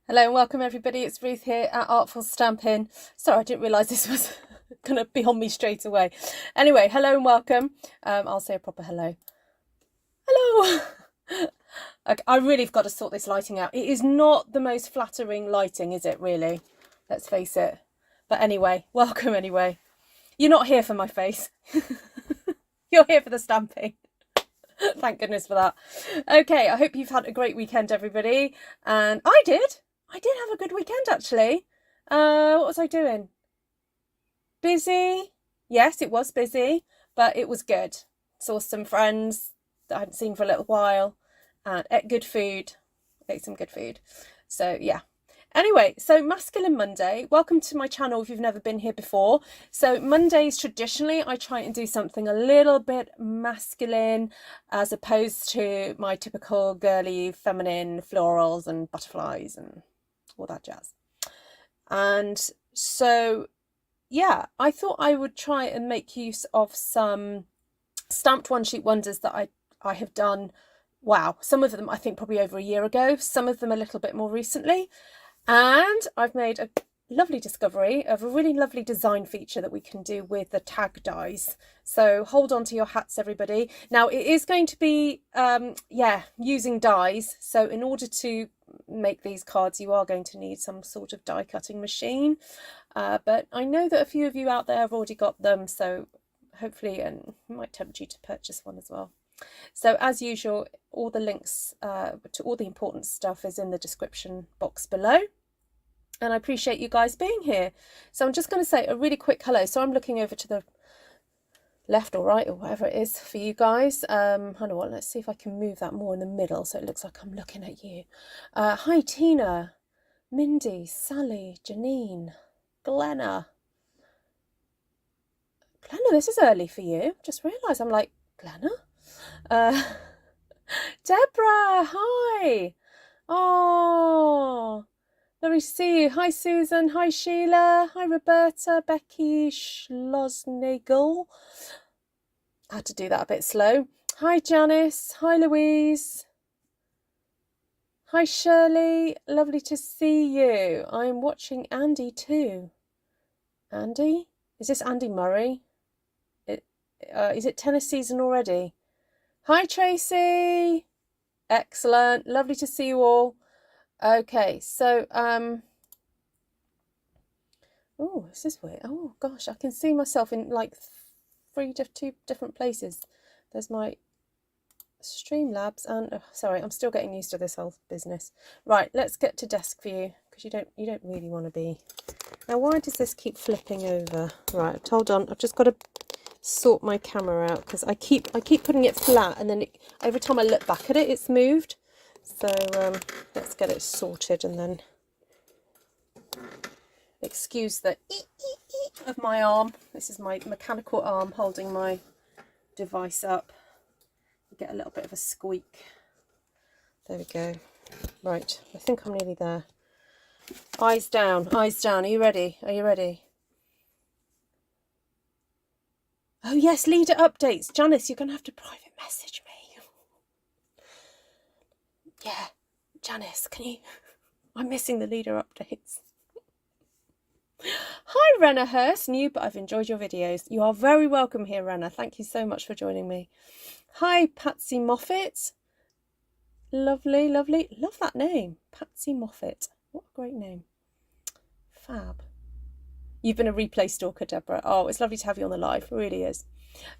Hello and welcome everybody, it's Ruth here at Artful Stampin. Sorry, I didn't realise this was going to be on me straight away. Anyway, hello and welcome. I'll say a proper hello. Hello! Okay, I really have got to sort this lighting out. It is not the most flattering lighting, is it really? Let's face it. But anyway, welcome anyway. You're not here for my face. You're here for the stamping. Thank goodness for that. Okay, I hope you've had a great weekend, everybody. And I did have a good weekend, actually. What was I doing? Busy. Yes, it was busy, but it was good. Saw some friends that I hadn't seen for a little while and ate good food. Ate some good food. So, yeah. Anyway, so Masculine Monday, welcome to my channel if you've never been here before. So Mondays, traditionally, I try and do something a little bit masculine as opposed to my typical girly, feminine florals and butterflies and all that jazz. And so, yeah, I thought I would try and make use of some stamped one-sheet wonders that I have done. Wow, some of them I think probably over a year ago, some of them a little bit more recently. And I've made a lovely discovery of a really lovely design feature that we can do with the tag dies. So hold on to your hats, everybody. Now it is going to be, using dies. So in order to make these cards, you are going to need some sort of die cutting machine. But I know that a few of you out there have already got them. So hopefully, and it might tempt you to purchase one as well. So as usual, all the links to all the important stuff is in the description box below. And I appreciate you guys being here. So I'm just going to say a really quick hello. So I'm looking over to the left or right or whatever it is for you guys. Hold on, let's see if I can move that more in the middle so it looks like I'm looking at you. Hi Tina, Mindy, Sally, Janine, Glenna. Glenna, this is early for you. Just realised I'm like, Glenna? Deborah, hi. Oh, lovely to see you. Hi Susan, hi Sheila, hi Roberta, Becky Schlossnagel. I had to do that a bit slow. Hi Janice, hi Louise. Hi Shirley, lovely to see you. I'm watching Andy too. Andy? Is this Andy Murray? Is it tennis season already? Hi Tracy. Excellent. Lovely to see you all. Okay, so oh, this is weird. Oh gosh, I can see myself in like two different places. There's my Streamlabs and sorry, I'm still getting used to this whole business. Right, let's get to desk view because you don't really want to be. Now, why does this keep flipping over? Right, hold on. I've just got to sort my camera out because I keep putting it flat and then every time I look back at it, it's moved. So let's get it sorted and then excuse the of my arm. This is my mechanical arm holding my device up. You get a little bit of a squeak. There we go. Right, I think I'm nearly there. Eyes down, eyes down. Are you ready? Are you ready? Oh yes, leader updates. Janice, you're going to have to private message me. Yeah, Janice, can you? I'm missing the leader updates. Hi, Renna Hurst. New, but I've enjoyed your videos. You are very welcome here, Renna. Thank you so much for joining me. Hi, Patsy Moffat. Lovely, lovely. Love that name. Patsy Moffat. What a great name. Fab. You've been a replay stalker, Deborah. Oh, it's lovely to have you on the live. It really is.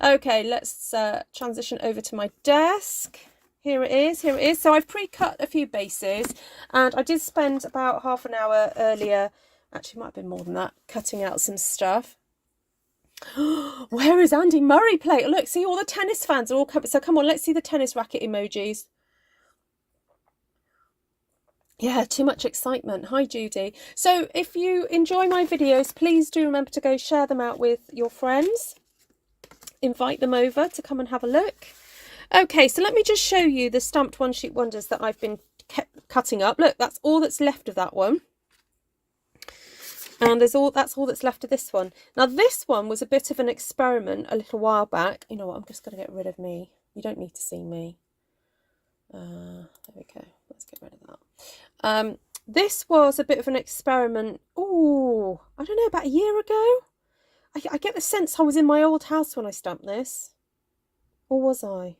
Okay, let's transition over to my desk. Here it is, here it is. So I've pre-cut a few bases and I did spend about half an hour earlier, actually might have been more than that, cutting out some stuff. Where is Andy Murray play? Look, see all the tennis fans are all coming. So come on, let's see the tennis racket emojis. Yeah, too much excitement. Hi, Judy. So if you enjoy my videos, please do remember to go share them out with your friends. Invite them over to come and have a look. Okay, so let me just show you the stamped one-sheet wonders that I've been cutting up. Look, that's all that's left of that one. And that's all that's left of this one. Now, this one was a bit of an experiment a little while back. You know what? I'm just going to get rid of me. You don't need to see me. There we go. Let's get rid of that. This was a bit of an experiment. Oh, I don't know, about a year ago. I get the sense I was in my old house when I stamped this. Or was I?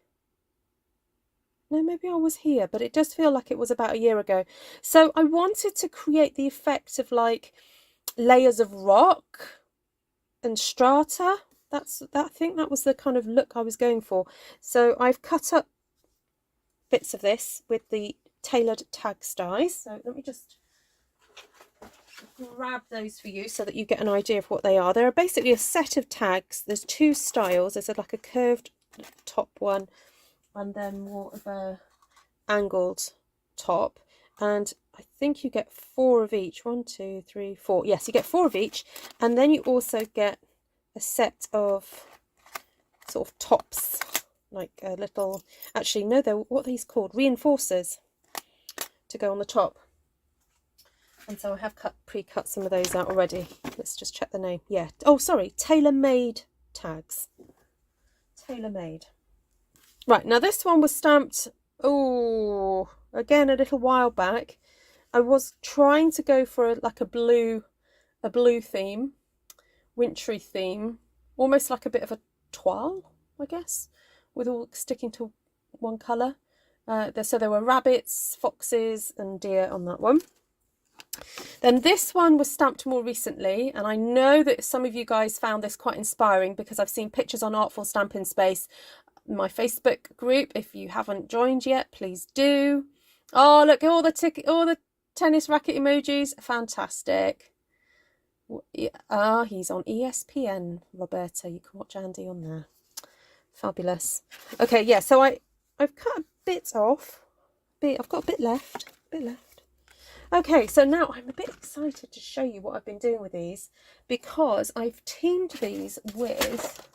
No, maybe I was here, but it does feel like it was about a year ago. So I wanted to create the effect of like layers of rock and strata. I think that was the kind of look I was going for. So I've cut up bits of this with the tailored tags dies. So let me just grab those for you so that you get an idea of what they are. They're basically a set of tags. There's two styles. There's like a curved top one and then more of a angled top, and I think you get 4 of each. 1, 2, 3, 4. Yes, you get 4 of each, and then you also get a set of sort of tops, like a little, actually no, they're what are these called, reinforcers, to go on the top. And so I have pre-cut some of those out already. Let's just check the name. Yeah, oh sorry, tailor-made tags. Tailor-made. Right, now this one was stamped, oh, again a little while back. I was trying to go for like a blue theme, wintry theme, almost like a bit of a toile, I guess, with all sticking to one colour. So there were rabbits, foxes and deer on that one. Then this one was stamped more recently, and I know that some of you guys found this quite inspiring because I've seen pictures on Artful Stampin Space, my Facebook group. If you haven't joined yet, please do. Oh, look, all the tennis racket emojis, fantastic. Ah, he's on ESPN, Roberta. You can watch Andy on there. Fabulous. Okay, yeah, so I've cut a bit off. I've got a bit left. Okay, so now I'm a bit excited to show you what I've been doing with these, because I've teamed these with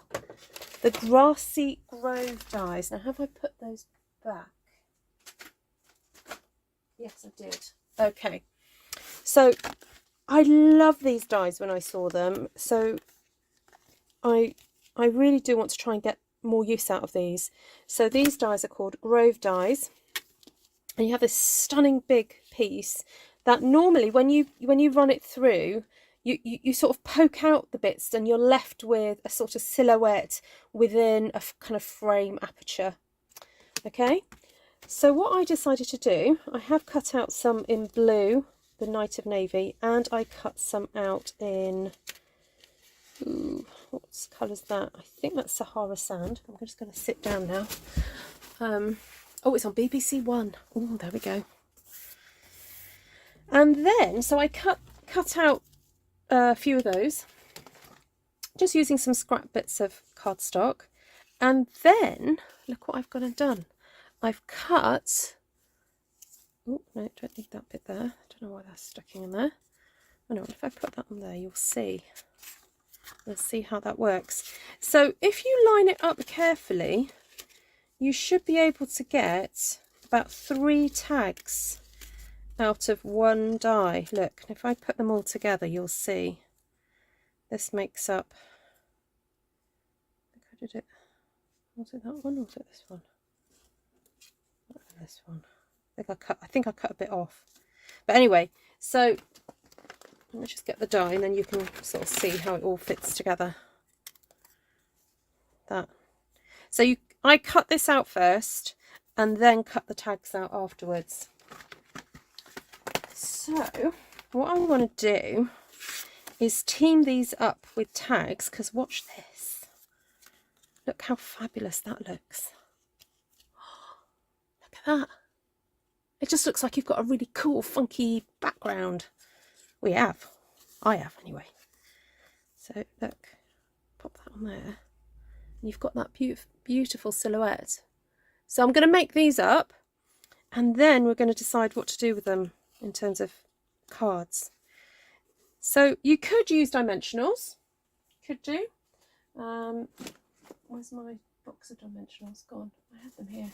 the Grassy Grove dies. Now, have I put those back? Yes, I did. Okay, so I love these dies when I saw them. So I really do want to try and get more use out of these. So these dies are called Grove dies, and you have this stunning big piece that normally when you run it through, you sort of poke out the bits and you're left with a sort of silhouette within a kind of frame aperture. Okay, so what I decided to do, I have cut out some in blue, the Night of Navy, and I cut some out in, ooh, what colour is that? I think that's Sahara Sand. I'm just going to sit down now. Oh, it's on BBC One. Oh, there we go. And then, so I cut out a few of those, just using some scrap bits of cardstock. And then, look what I've gone and done. I've cut, oh, no, don't need that bit there. I don't know why that's sticking in there. Oh no, if I put that on there, you'll see. Let's see how that works. So if you line it up carefully, you should be able to get about 3 tags out of one die. Look, if I put them all together, you'll see this makes up, I think I did it, was it that one or was it this one? This one. I think I cut a bit off. But anyway, so let me just get the die and then you can sort of see how it all fits together. That. So I cut this out first and then cut the tags out afterwards. So what I want to do is team these up with tags, because watch this. Look how fabulous that looks. Look at that. It just looks like you've got a really cool, funky background. We have. I have, anyway. So, look. Pop that on there. And you've got that beautiful silhouette. So I'm going to make these up, and then we're going to decide what to do with them in terms of cards. So you could use dimensionals. Could do. Where's my box of dimensionals gone? I have them here.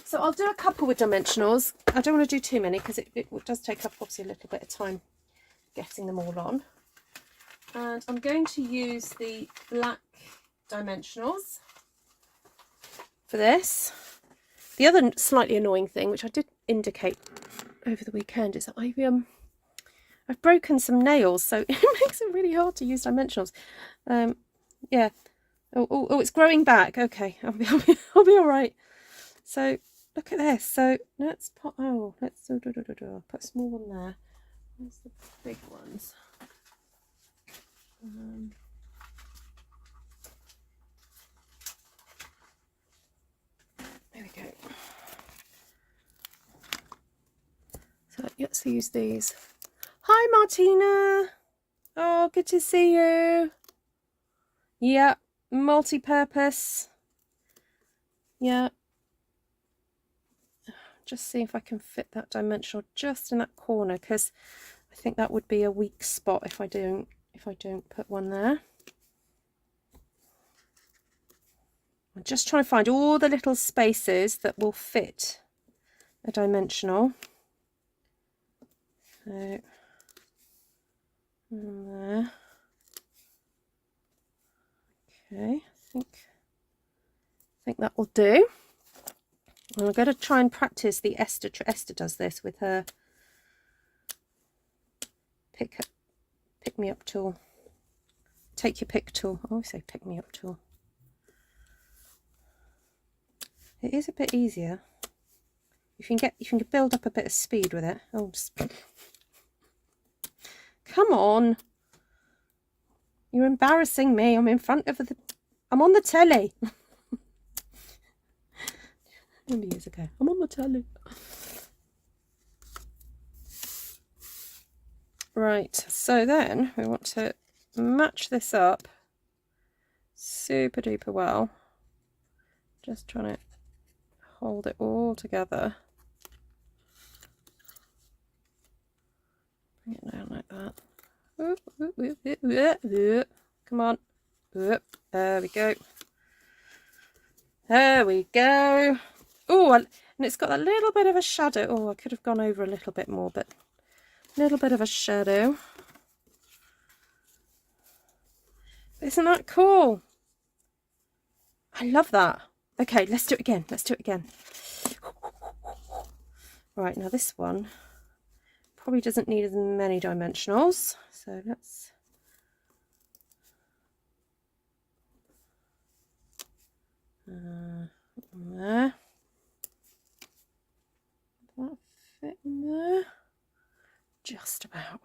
So I'll do a couple with dimensionals. I don't want to do too many because it does take up obviously a little bit of time getting them all on. And I'm going to use the black dimensionals for this. The other slightly annoying thing, which I did indicate over the weekend is that I've broken some nails, so it makes it really hard to use dimensionals. Yeah. Oh, it's growing back. Okay, I'll be all right. So look at this. So let's put let's put a small one there. Where's the big ones? There we go. So let's use these. Hi Martina. Oh, good to see you. Yeah, multi-purpose. Yeah. Just see if I can fit that dimensional just in that corner, because I think that would be a weak spot if I don't put one there. I'm just trying to find all the little spaces that will fit a dimensional. So there. Okay, I think that will do. And I'm going to try and practice the Esther. Esther does this with her pick me up tool. Take your pick tool. I always say pick me up tool. It is a bit easier. You can build up a bit of speed with it. Oh, just... Come on. You're embarrassing me. I'm in front of I'm on the telly. Many years ago. I'm on the telly. Right, so then we want to match this up super duper well. Just trying to hold it all together. Bring it down like that. Come on. There we go. There we go. Oh, and it's got that little bit of a shadow. Oh, I could have gone over a little bit more, but a little bit of a shadow. Isn't that cool? I love that. Okay, let's do it again. Let's do it again. Right, now this one probably doesn't need as many dimensionals. So let's... there. That fit in there? Just about.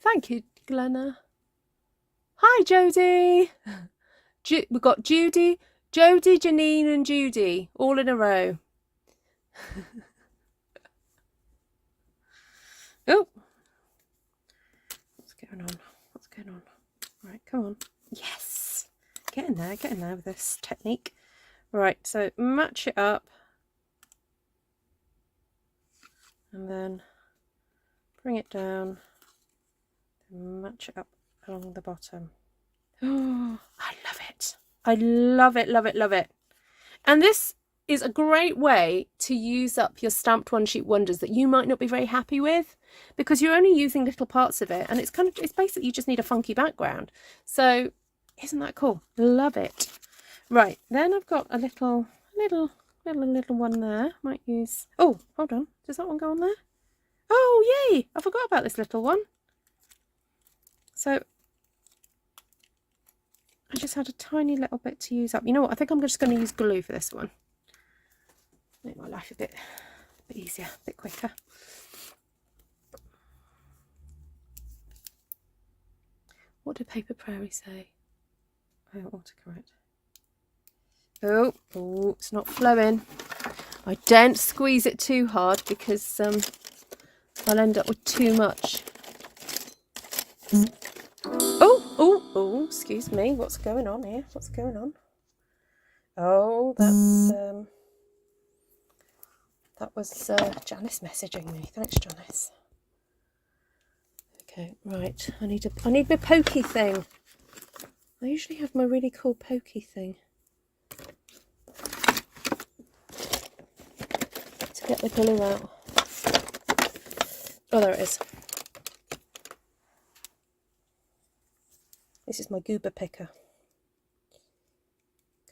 Thank you, Glenna. Hi, Jodie. We've got Jodie, Janine and Judy all in a row. Oh, what's going on? What's going on? Right, come on. Yes, get in there with this technique. Right, so match it up and then bring it down and match it up along the bottom. Oh, I love it. I love it, love it, love it. And this is a great way to use up your stamped one sheet wonders that you might not be very happy with, because you're only using little parts of it, and it's basically you just need a funky background. So isn't that cool? Love it. Right, then I've got a little one there. Might use... Oh, hold on. Does that one go on there? Oh, yay! I forgot about this little one. So I just had a tiny little bit to use up. You know what? I think I'm just going to use glue for this one. Make my life a bit easier, a bit quicker. What did Paper Prairie say? Oh, autocorrect. Oh, it's not flowing. I don't squeeze it too hard because I'll end up with too much. Oh, excuse me. What's going on here? What's going on? Oh, that was Janice messaging me. Thanks, Janice. Okay, right. I need my pokey thing. I usually have my really cool pokey thing to get the glue out. Oh, there it is. This is my goober picker.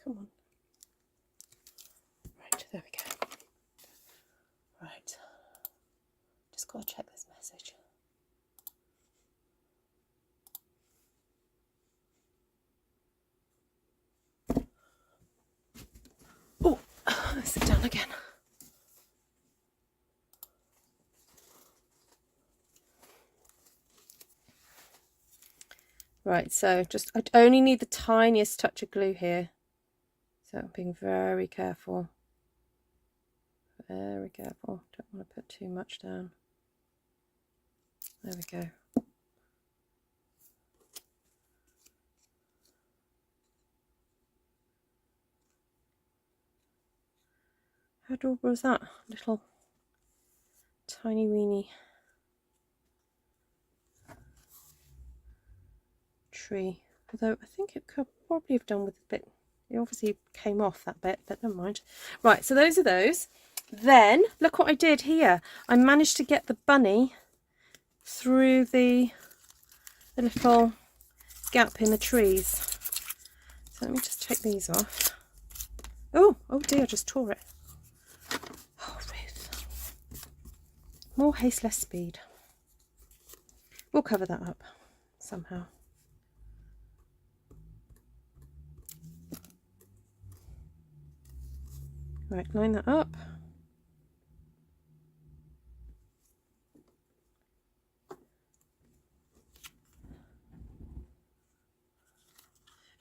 Come on. there we go. Right, just got to check this message. Oh, sit down again. Right, so just, I only need the tiniest touch of glue here. So I'm being very careful. Very careful. Don't want to put too much down. There we go. How adorable is that? Little tiny weeny tree. Although I think it could probably have done with a bit. It obviously came off that bit, but never mind. Right, so those are those. Then look what I did here. I managed to get the bunny through the little gap in the trees. So let me just take these off. Oh dear, I just tore it. Oh, Ruth. More haste, less speed. We'll cover that up somehow. Right, line that up.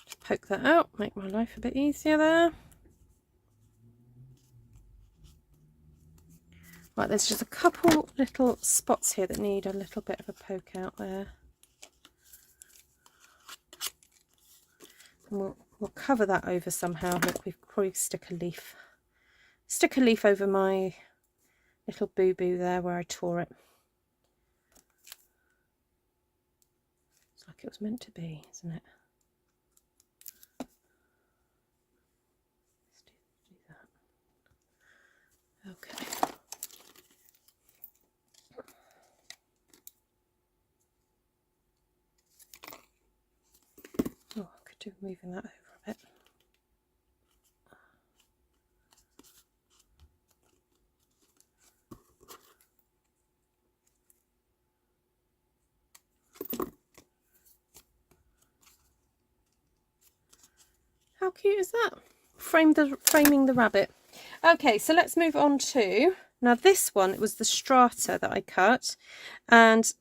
Just poke that out, make my life a bit easier there. Right, there's just a couple little spots here that need a little bit of a poke out there. And we'll cover that over somehow. Look, we've probably stick a leaf over my little boo-boo there where I tore it. It's like it was meant to be, isn't it? Let's do that. Okay. Oh, I could do moving that over a bit. How cute is that? Framing the rabbit. Okay, so let's move on to, now this one, it was the strata that I cut, and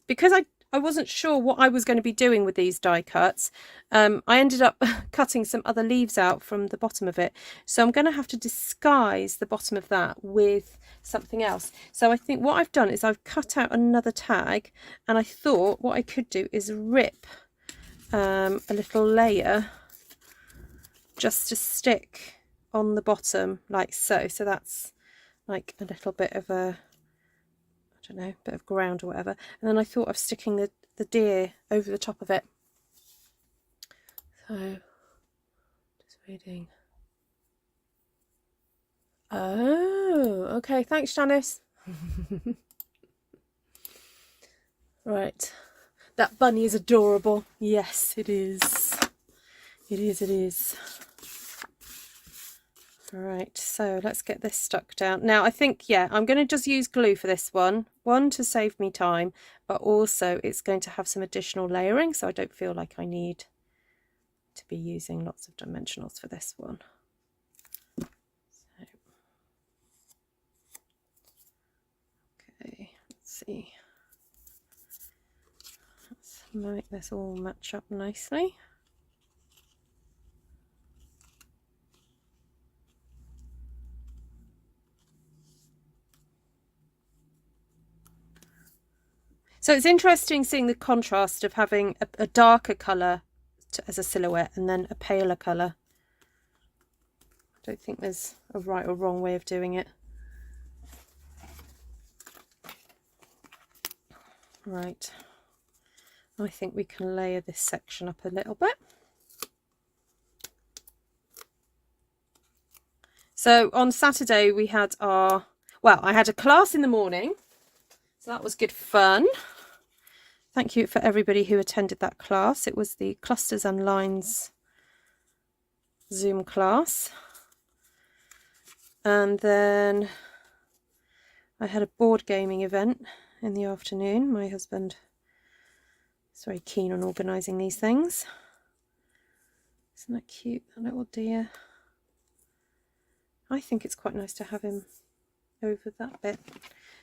because I wasn't sure what I was going to be doing with these die cuts, I ended up cutting some other leaves out from the bottom of it. So I'm going to have to disguise the bottom of that with something else. So I think what I've done is I've cut out another tag, and I thought what I could do is rip a little layer just to stick on the bottom like so. So that's like a little bit of a, I don't know, bit of ground or whatever. And then I thought of sticking the deer over the top of it. So just reading. Oh, okay, thanks Janice. Right, that bunny is adorable. Yes, it is. It is. Right, so let's get this stuck down. Now I think, yeah, I'm going to just use glue for this one. One, to save me time, but also it's going to have some additional layering, so I don't feel like I need to be using lots of dimensionals for this one. So, okay, let's see. Let's make this all match up nicely. So it's interesting seeing the contrast of having a darker colour as a silhouette and then a paler colour. I don't think there's a right or wrong way of doing it. Right, I think we can layer this section up a little bit. So on Saturday we had I had a class in the morning, so that was good fun. Thank you for everybody who attended that class. It was the Clusters and Lines Zoom class. And then I had a board gaming event in the afternoon. My husband is very keen on organising these things. Isn't that cute, that little dear? I think it's quite nice to have him over that bit.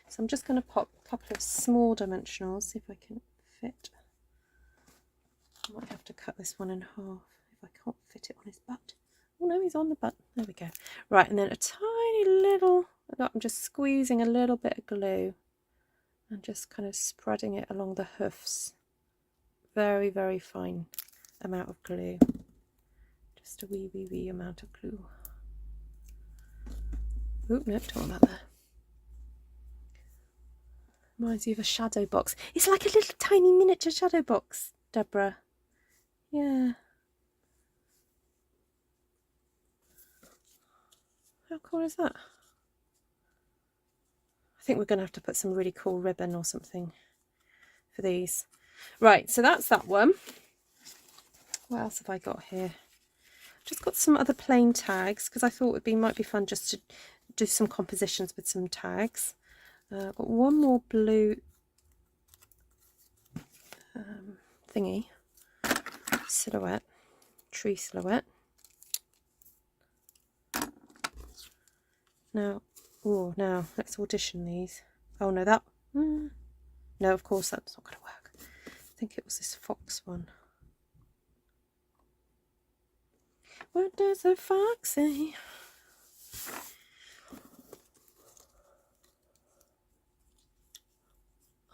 So I'm just going to pop a couple of small dimensionals, see if I can fit. I might have to cut this one in half if I can't fit it on his butt. Oh no, he's on the butt. There we go. Right, and then a tiny little, I'm just squeezing a little bit of glue and just kind of spreading it along the hoofs. Very, very fine amount of glue. Just a wee amount of glue. Oh, no, don't want that there. Reminds you of a shadow box. It's like a little tiny miniature shadow box, Deborah. Yeah. How cool is that? I think we're going to have to put some really cool ribbon or something for these. Right, so that's that one. What else have I got here? Just got some other plain tags because I thought it might be fun just to do some compositions with some tags. I've got one more blue thingy, silhouette, tree silhouette. Now, now let's audition these. Oh no, that, no, of course that's not going to work. I think it was this fox one. What does the fox say?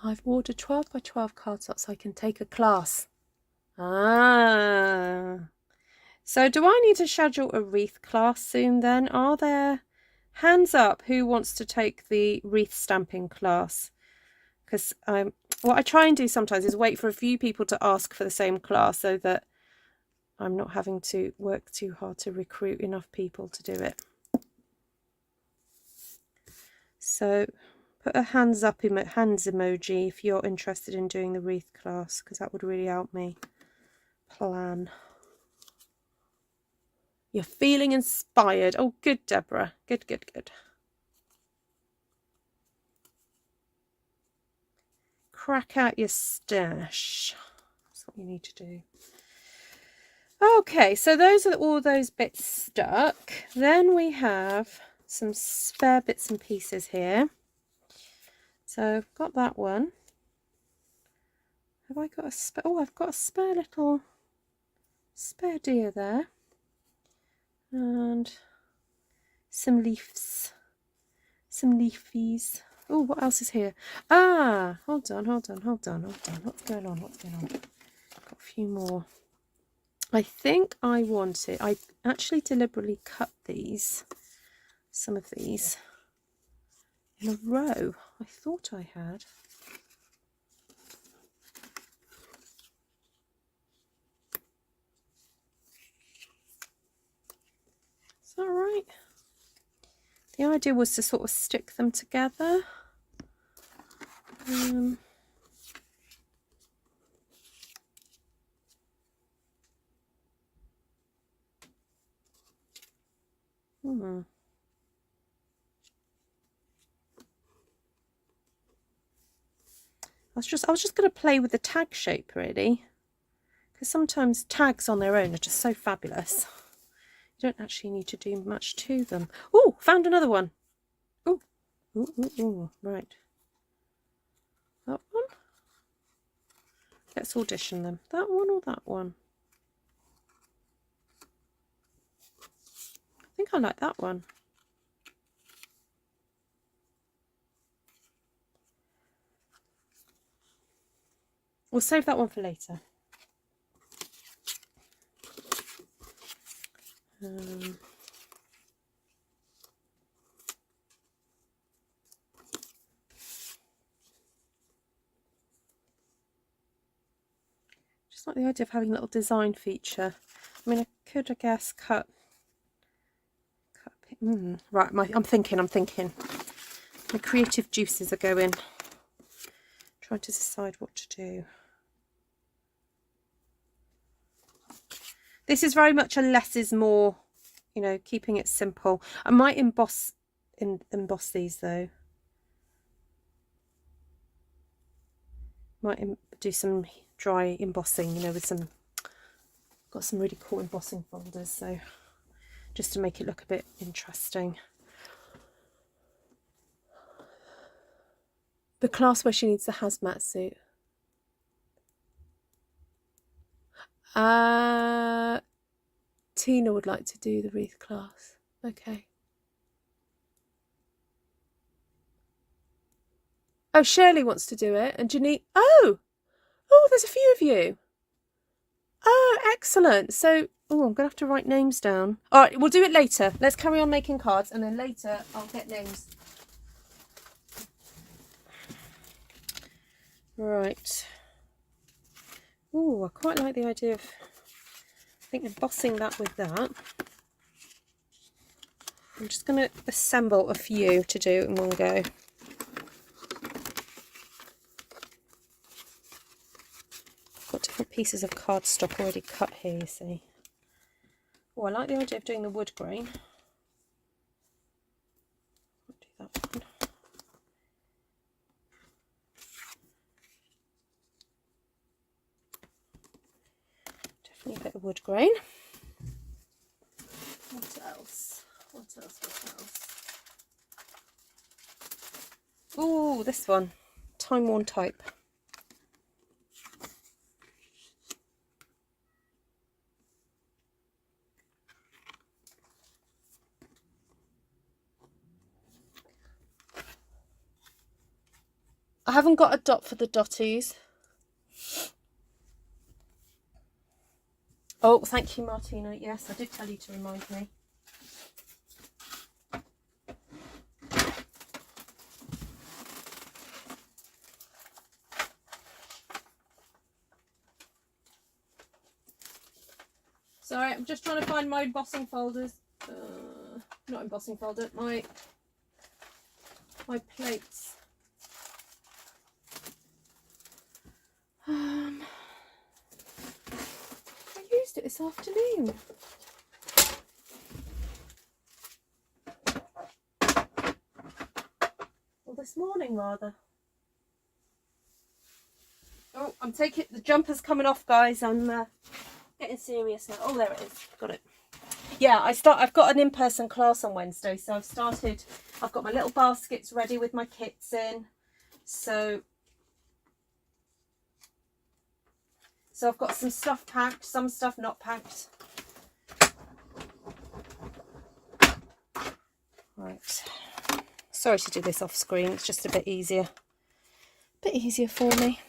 I've ordered 12 by 12 cardstock so I can take a class. Ah. So do I need to schedule a wreath class soon then? Are there hands up who wants to take the wreath stamping class? Because what I try and do sometimes is wait for a few people to ask for the same class so that I'm not having to work too hard to recruit enough people to do it. So put a hands up hands emoji if you're interested in doing the wreath class, because that would really help me plan. You're feeling inspired. Oh, good, Deborah. Good, good, good. Crack out your stash. That's what you need to do. Okay, so those are all those bits stuck. Then we have some spare bits and pieces here. So I've got that one. Have I got a spare? Oh, I've got a spare little spare deer there. And some leaves. Some leafies. Oh, what else is here? Ah, hold on. What's going on? I've got a few more. I think I actually deliberately cut some of these in a row. I thought I had. Is that right? The idea was to sort of stick them together. I was just going to play with the tag shape really, because sometimes tags on their own are just so fabulous. You don't actually need to do much to them. Oh, found another one. Oh, right. That one. Let's audition them. That one or that one? I think I like that one. We'll save that one for later. Just like the idea of having a little design feature. I mean, I could, I guess, cut. Right, I'm thinking. My creative juices are going. Trying to decide what to do. This is very much a less is more, you know, keeping it simple. I might emboss emboss these though. Might do some dry embossing, you know, with some, got some really cool embossing folders, so just to make it look a bit interesting. The class where she needs the hazmat suit. Tina would like to do the wreath class. Okay. Oh, Shirley wants to do it, and Janine. Oh, there's a few of you. Oh, excellent. So, I'm going to have to write names down. All right, we'll do it later. Let's carry on making cards, and then later I'll get names. Right. Oh, I quite like the idea of, I think, embossing that with that. I'm just going to assemble a few to do in one go. Got different pieces of cardstock already cut here, you see. Oh, I like the idea of doing the wood grain. I'll do that one. Definitely a bit of wood grain. What else? What else? What else? Oh, this one. Timeworn Type. I haven't got a dot for the dotties. Oh, thank you, Martina. Yes, I did tell you to remind me. Sorry, I'm just trying to find my embossing folders. Not embossing folder, my plates. I used it this afternoon. Well, this morning rather. Oh, I'm taking, the jumper's coming off, guys. I'm getting serious now. Oh, there it is. Got it. Yeah, I've got an in-person class on Wednesday, so I've got my little baskets ready with my kits in. So I've got some stuff packed, some stuff not packed. Right. Sorry to do this off screen, it's just a bit easier. A bit easier for me.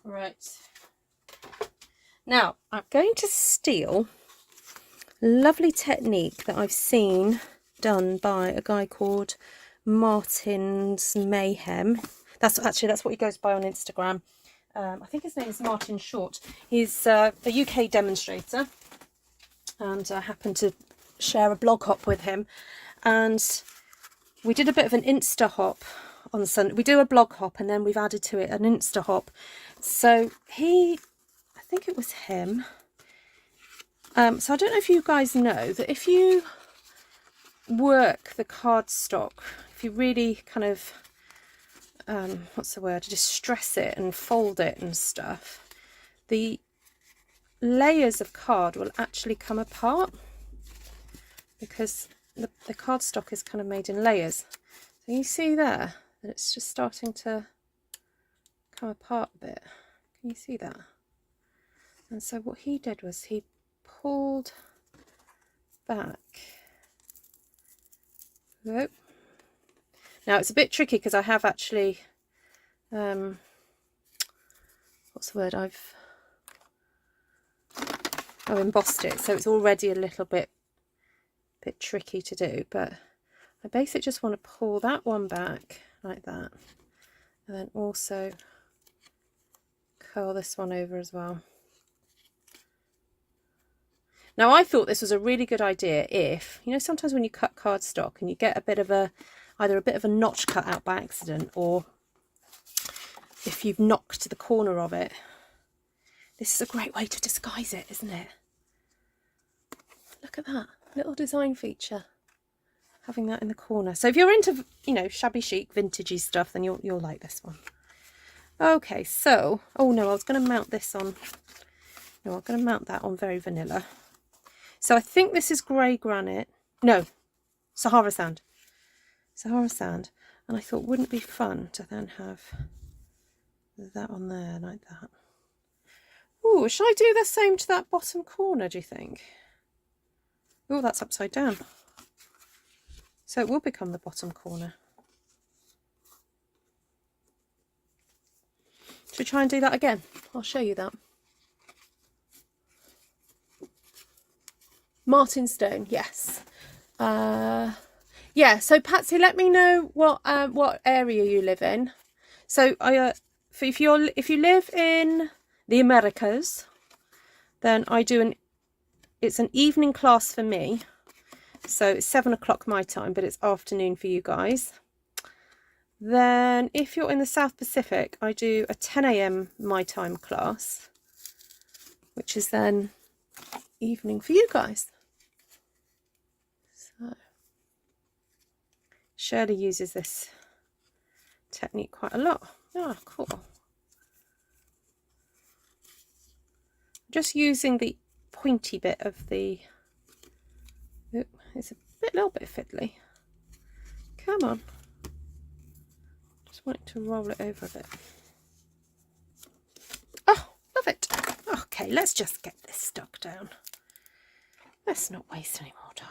Right, now I'm going to steal a lovely technique that I've seen done by a guy called Martin's Mayhem. That's what he goes by on Instagram. I think his name is Martin Short. He's a UK demonstrator, and I happened to share a blog hop with him, and we did a bit of an Insta hop on Sunday. We do a blog hop and then we've added to it an Insta hop. So I think it was him. So I don't know if you guys know that if you work the cardstock, if you really kind of, what's the word, distress it and fold it and stuff, the layers of card will actually come apart because the cardstock is kind of made in layers. So you see there that it's just starting to come apart a bit. Can you see that? And so what he did was he pulled back. Whoa. Now it's a bit tricky because I have actually, what's the word? I've embossed it, so it's already a little bit bit tricky to do, but I basically just want to pull that one back like that, and then also curl this one over as well. Now I thought this was a really good idea if, you know, sometimes when you cut cardstock and you get a bit of a, either a bit of a notch cut out by accident, or if you've knocked the corner of it, this is a great way to disguise it, isn't it? Look at that little design feature, having that in the corner. So if you're into, you know, shabby chic, vintagey stuff, then you'll like this one. Okay, so, oh no, I was going to mount this on, no, I'm going to mount that on Very Vanilla. So I think this is grey granite, no, Sahara sand. Sahara sand. And I thought, wouldn't it be fun to then have that on there like that? Oh, should I do the same to that bottom corner, do you think? Oh, that's upside down. So it will become the bottom corner. Should we try and do that again? I'll show you that. Martin Stone, yes. Yeah, so Patsy, let me know what area you live in. So if you live in the Americas, then it's an evening class for me. So it's 7 o'clock my time, but it's afternoon for you guys. Then if you're in the South Pacific, I do a 10 AM my time class, which is then evening for you guys. So Shirley uses this technique quite a lot. Oh, cool. Just using the pointy bit of the, oh, it's a little bit fiddly. Come on. Just want it to roll it over a bit. Oh, love it. Okay, let's just get this stuck down. Let's not waste any more time.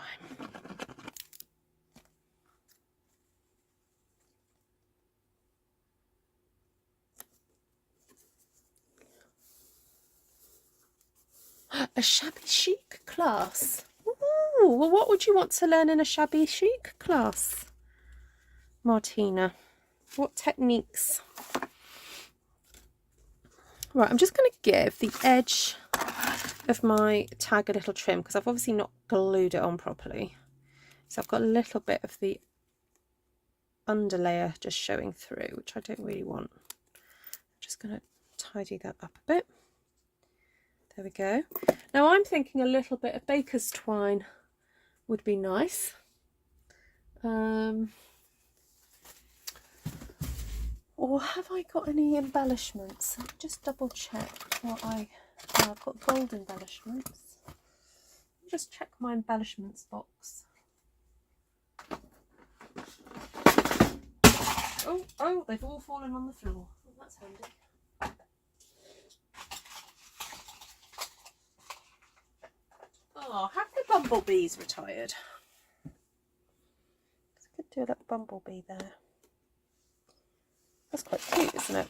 A shabby chic class. Ooh, well, what would you want to learn in a shabby chic class, Martina? What techniques? Right, I'm just going to give the edge of my tag a little trim because I've obviously not glued it on properly. So I've got a little bit of the underlayer just showing through, which I don't really want. I'm just going to tidy that up a bit. There we go. Now I'm thinking a little bit of baker's twine would be nice. Or have I got any embellishments? Let me just double check what I've got gold embellishments. Let me just check my embellishments box. Oh, they've all fallen on the floor. Oh, that's handy. Oh, have the bumblebees retired? I could do a little bumblebee there. That's quite cute, isn't it?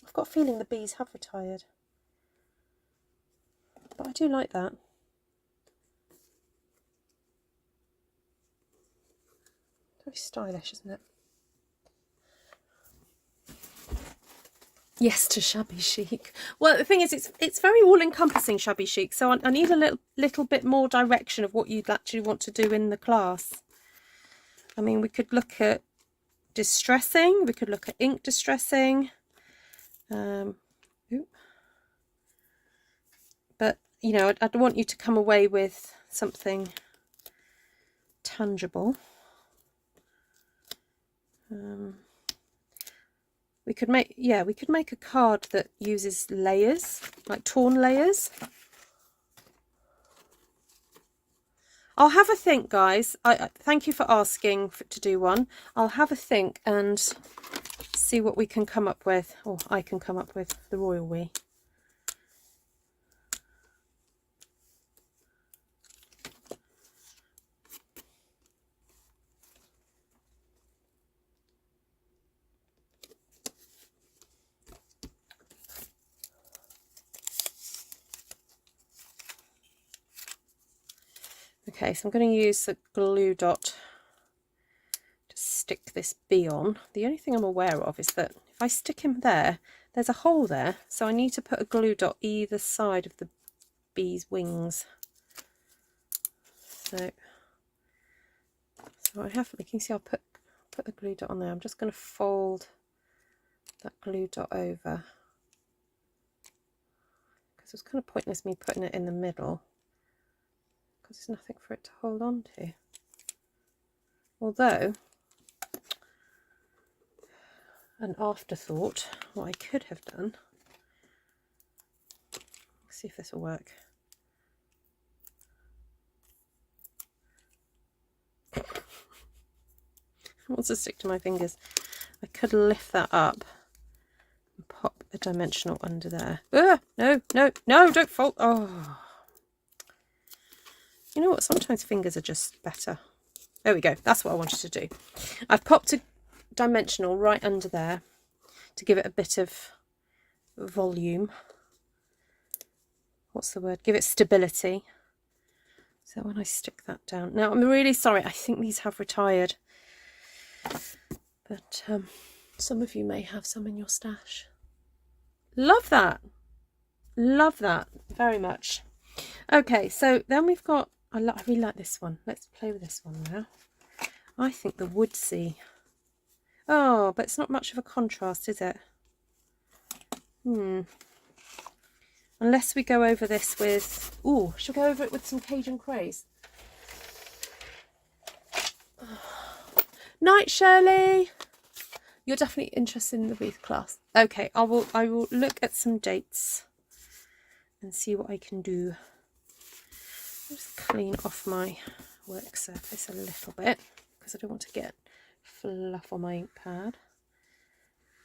I've got a feeling the bees have retired. But I do like that. Very stylish, isn't it? Yes to shabby chic. Well, the thing is, it's very all-encompassing shabby chic, so I need a little bit more direction of what you'd actually want to do in the class. I mean, we could look at distressing, we could look at ink distressing, but you know, I'd want you to come away with something tangible. We could make a card that uses layers, like torn layers. I'll have a think, guys. I thank you for asking to do one. I'll have a think and see what we can come up with, or I can come up with, the royal we. Okay, so I'm going to use the glue dot to stick this bee on. The only thing I'm aware of is that if I stick him there, there's a hole there, so I need to put a glue dot either side of the bee's wings. So I have, you can see I'll put the glue dot on there. I'm just going to fold that glue dot over, because it's kind of pointless me putting it in the middle because there's nothing for it to hold on to. Although, an afterthought, what I could have done, let's see if this will work. It wants to stick to my fingers. I could lift that up and pop a dimensional under there. No, don't fold. Oh, you know what? Sometimes fingers are just better. There we go. That's what I wanted to do. I've popped a dimensional right under there to give it a bit of volume. What's the word? Give it stability. So when I stick that down, now I'm really sorry, I think these have retired, but some of you may have some in your stash. Love that very much. Okay, so then we've got, I really like this one. Let's play with this one now. I think the woodsy. Oh, but it's not much of a contrast, is it? Unless we go over this with, ooh, should we go over it with some Cajun craze? Night, Shirley. You're definitely interested in the wreath class. Okay, I will look at some dates and see what I can do. I'll just clean off my work surface a little bit because I don't want to get fluff on my ink pad.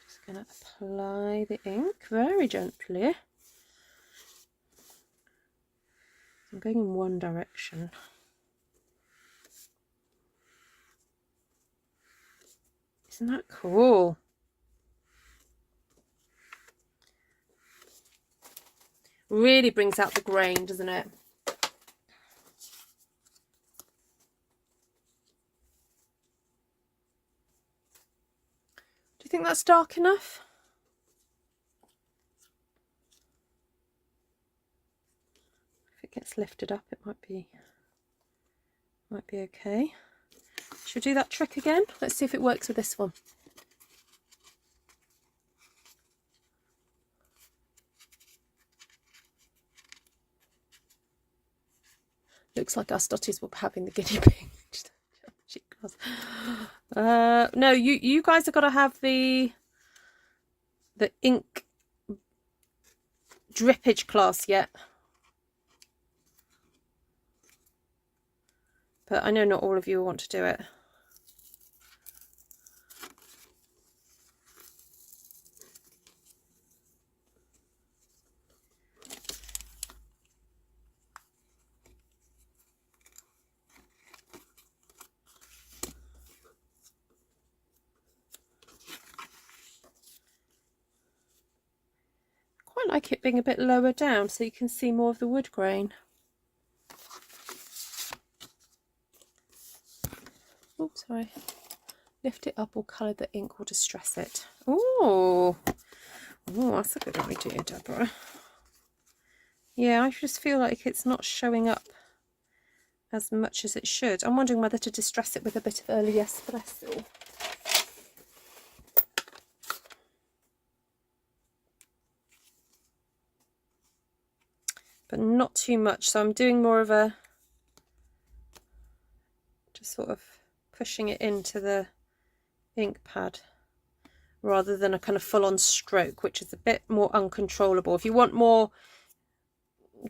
Just going to apply the ink very gently. I'm going in one direction. Isn't that cool? Really brings out the grain, doesn't it? Do you think that's dark enough? If it gets lifted up, it might be okay. Should we do that trick again? Let's see if it works with this one. Looks like our Stotties will be having the guinea pig. No, you guys have got to have the ink drippage class yet. But I know not all of you want to do it. Quite like it being a bit lower down so you can see more of the wood grain. Oh, sorry. Lift it up or colour the ink or distress it. Oh, that's a good idea, Deborah. Yeah, I just feel like it's not showing up as much as it should. I'm wondering whether to distress it with a bit of early espresso. But not too much, so I'm doing more of a, just sort of pushing it into the ink pad rather than a kind of full-on stroke, which is a bit more uncontrollable. If you want more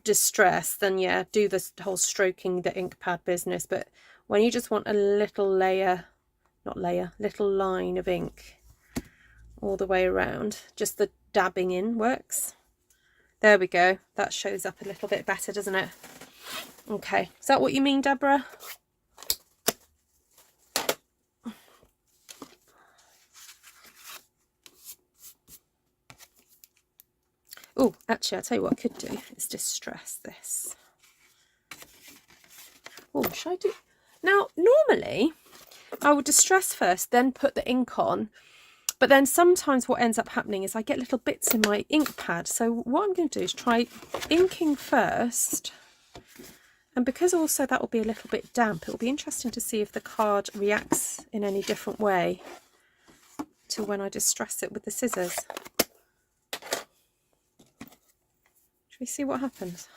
distress, then yeah, do this whole stroking the ink pad business. But when you just want a little little line of ink all the way around, just the dabbing in works. There we go. That shows up a little bit better, doesn't it? Okay, is that what you mean, Deborah? Oh, actually, I'll tell you what I could do is distress this. Oh, should I do... Now, normally, I would distress first, then put the ink on. But then sometimes what ends up happening is I get little bits in my ink pad. So what I'm going to do is try inking first. And because also that will be a little bit damp, it will be interesting to see if the card reacts in any different way to when I distress it with the scissors. Shall we see what happens?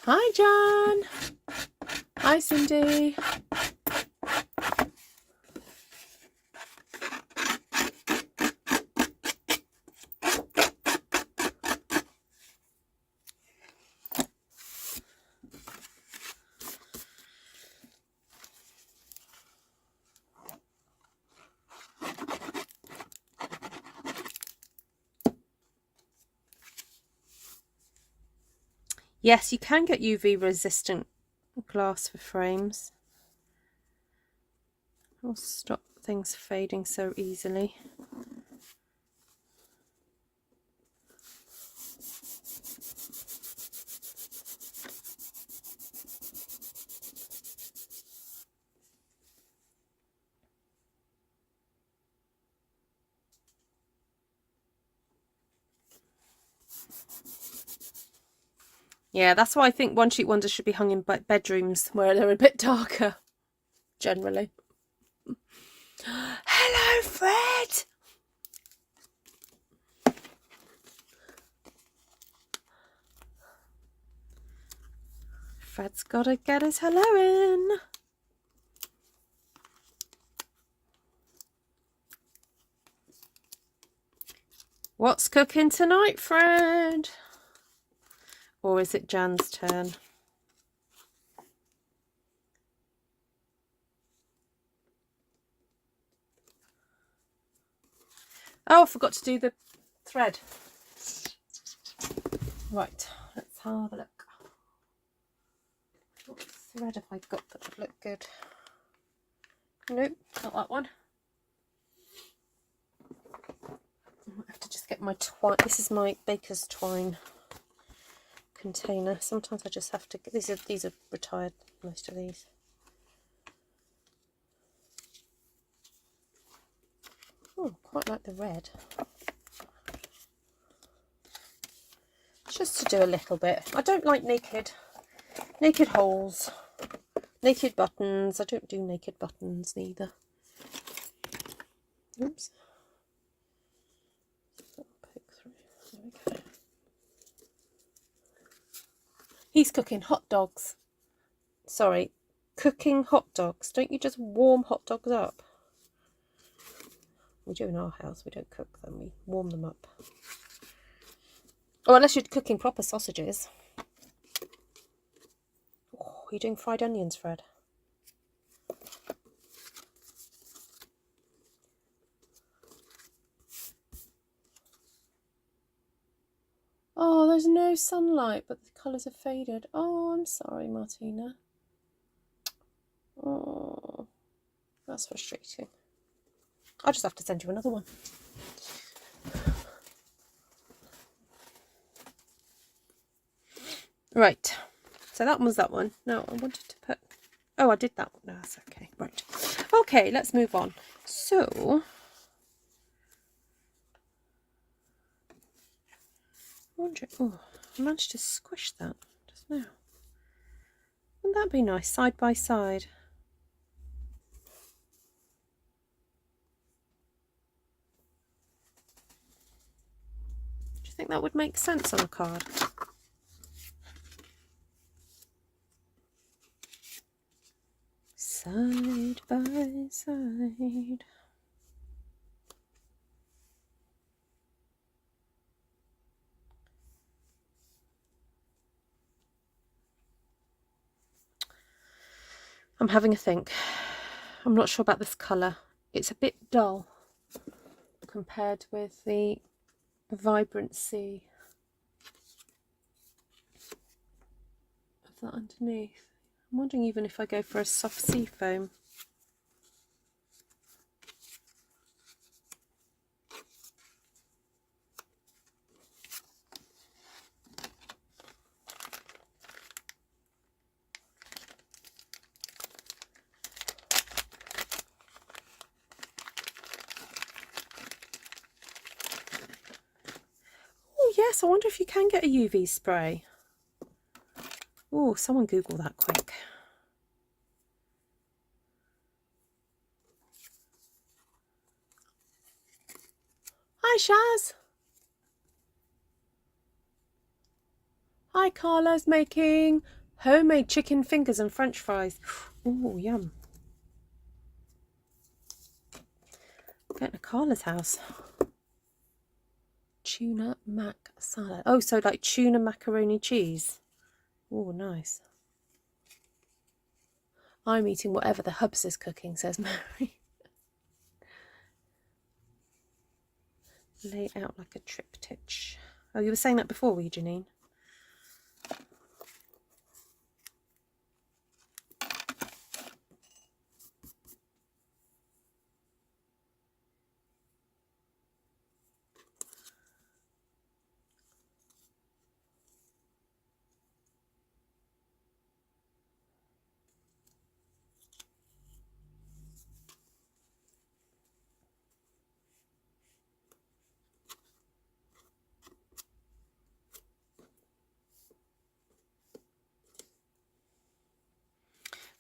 Hi, John. Hi, Cindy. Yes, you can get UV resistant glass for frames. I'll stop things fading so easily. Yeah, that's why I think one sheet wonders should be hung in bedrooms where they're a bit darker, generally. Hello, Fred! Fred's got to get his hello in. What's cooking tonight, Fred? Or is it Jan's turn? Oh, I forgot to do the thread. Right, let's have a look. What thread have I got that would look good? Nope, not that one. I have to just get my twine. This is my baker's twine container. Sometimes I just have to get these are retired, most of these. Oh, quite like the red. Just to do a little bit. I don't like naked holes, naked buttons. I don't do naked buttons either. Oops. Poke through. There we go. He's cooking hot dogs. Sorry, cooking hot dogs. Don't you just warm hot dogs up? We do in our house. We don't cook them. We warm them up. Oh, unless you're cooking proper sausages. Oh, are you doing fried onions, Fred? Oh, there's no sunlight, but the colours have faded. Oh, I'm sorry, Martina. Oh, that's frustrating. I'll just have to send you another one. Right, so that was that one. No, I wanted to put... Oh, I did that one. No, that's okay. Right. Okay, let's move on. So... Oh, I managed to squish that just now. Wouldn't that be nice, side by side? Do you think that would make sense on a card? Side by side. I'm having a think. I'm not sure about this colour. It's a bit dull compared with the vibrancy of that underneath. I'm wondering even if I go for a soft sea foam. Oh yes, I wonder if you can get a UV spray. Oh, someone Google that quick. Hi Shaz. Hi, Carla's making homemade chicken fingers and French fries. Oh, yum. Going to Carla's house. Tuna mac salad. Oh, so like tuna macaroni cheese. Oh, nice. I'm eating whatever the hubs is cooking, says Mary. Lay out like a triptych. Oh, you were saying that before, were you, Janine?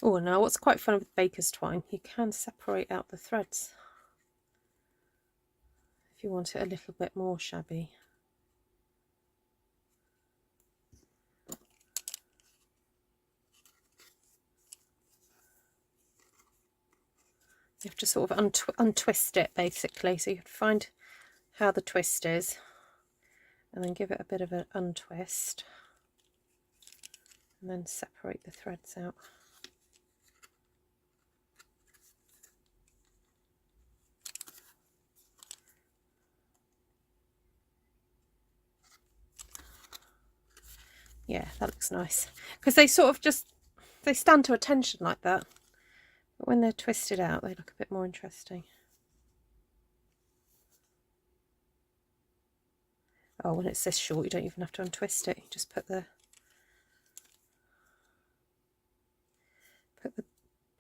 Oh, now what's quite fun with baker's twine, you can separate out the threads if you want it a little bit more shabby. You have to sort of untwist it basically, so you have to find how the twist is and then give it a bit of an untwist and then separate the threads out. Yeah, that looks nice because they sort of just, they stand to attention like that, but when they're twisted out they look a bit more interesting. Oh, when it's this short you don't even have to untwist it, you just put the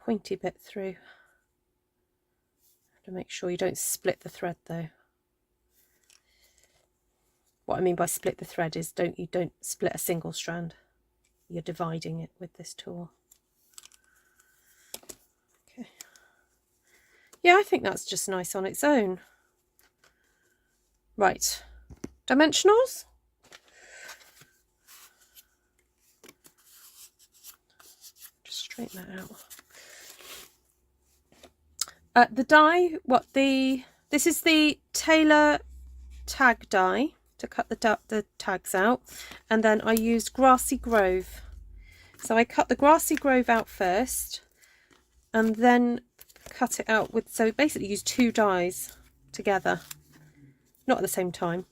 pointy bit through. Have to make sure you don't split the thread though. What I mean by split the thread is you don't split a single strand. You're dividing it with this tool. Okay. Yeah, I think that's just nice on its own. Right, dimensionals. Just straighten that out. The die, this is the Tailor tag die to cut the tags out, and then I used Grassy Grove. So I cut the Grassy Grove out first and then cut it out with, so basically use two dies together, not at the same time,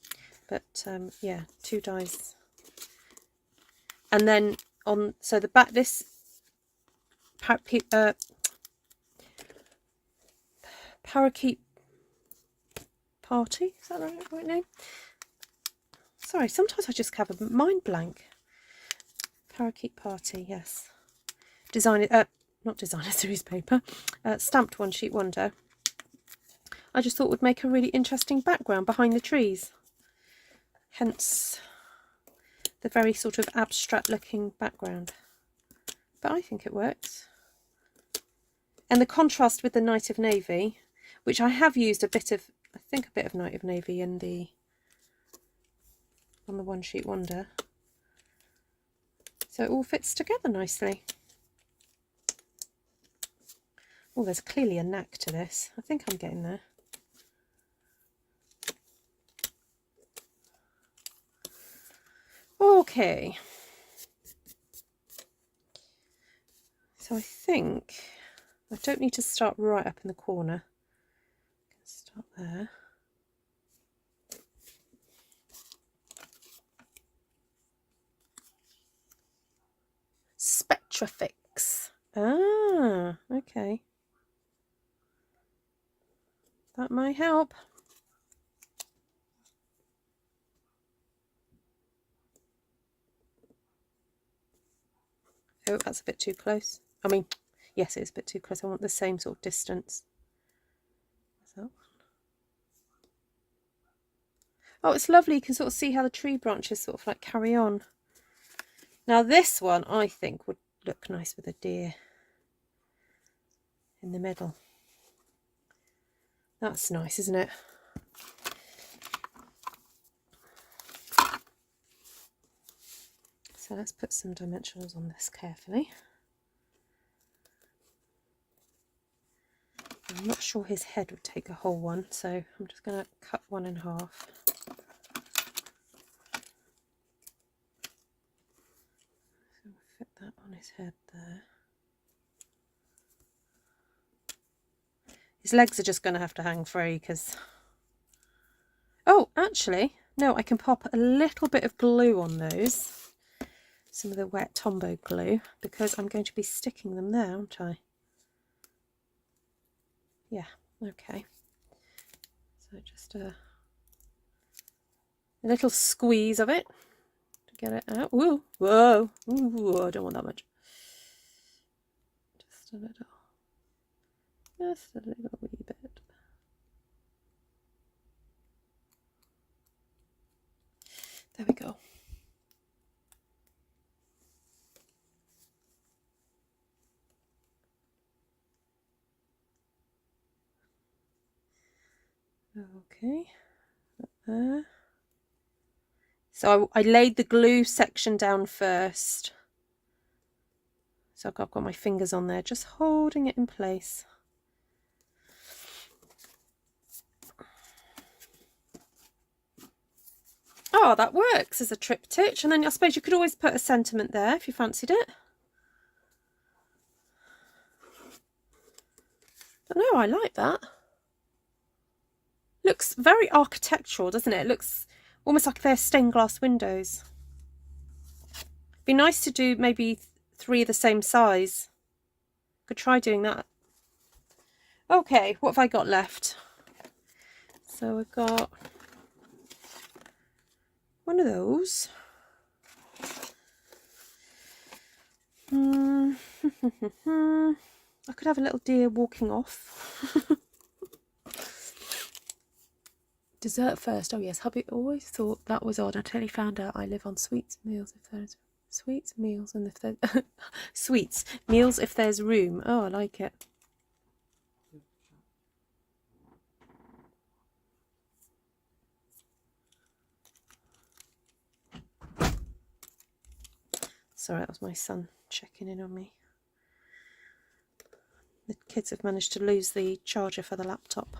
but yeah, two dies. And then on, so the back, this Parakeet Party, is that the right name? Sorry, sometimes I just have a mind blank. Parakeet Party, yes. Not designer series paper, stamped one sheet wonder. I just thought would make a really interesting background behind the trees. Hence the very sort of abstract looking background. But I think it works. And the contrast with the Night of Navy, which I have used a bit of, I think a bit of Night of Navy in on the one sheet wonder. So it all fits together nicely. Oh, there's clearly a knack to this. I think I'm getting there. Okay. So I think I don't need to start right up in the corner. I can start there. Spectrafix. Ah, okay. That might help. Oh, that's a bit too close. I mean, yes, it is a bit too close. I want the same sort of distance. So. Oh, it's lovely. You can sort of see how the tree branches sort of like carry on. Now this one, I think, would look nice with a deer in the middle. That's nice, isn't it? So let's put some dimensionals on this carefully. I'm not sure his head would take a whole one, so I'm just going to cut one in half. So we'll fit that on his head there. His legs are just going to have to hang free because... Oh, actually, no, I can pop a little bit of glue on those. Some of the wet Tombow glue, because I'm going to be sticking them there, aren't I? Yeah, okay. So just a little squeeze of it to get it out. Whoa, whoa, ooh, I don't want that much. Just a little wee bit. There we go. Okay, there. So I laid the glue section down first. So I've got my fingers on there, just holding it in place. Oh, that works as a triptych. And then I suppose you could always put a sentiment there if you fancied it. But no, I like that. Looks very architectural, doesn't it? It looks almost like they're stained glass windows. Be nice to do maybe 3 of the same size. Could try doing that. Okay, what have I got left? So we've got one of those. I could have a little deer walking off. Dessert first. Oh yes, hubby always thought that was odd until he found out I live on sweets meals if there's sweets meals and if there's sweets meals if there's room. Oh, I like it. Sorry, that was my son checking in on me. The kids have managed to lose the charger for the laptop.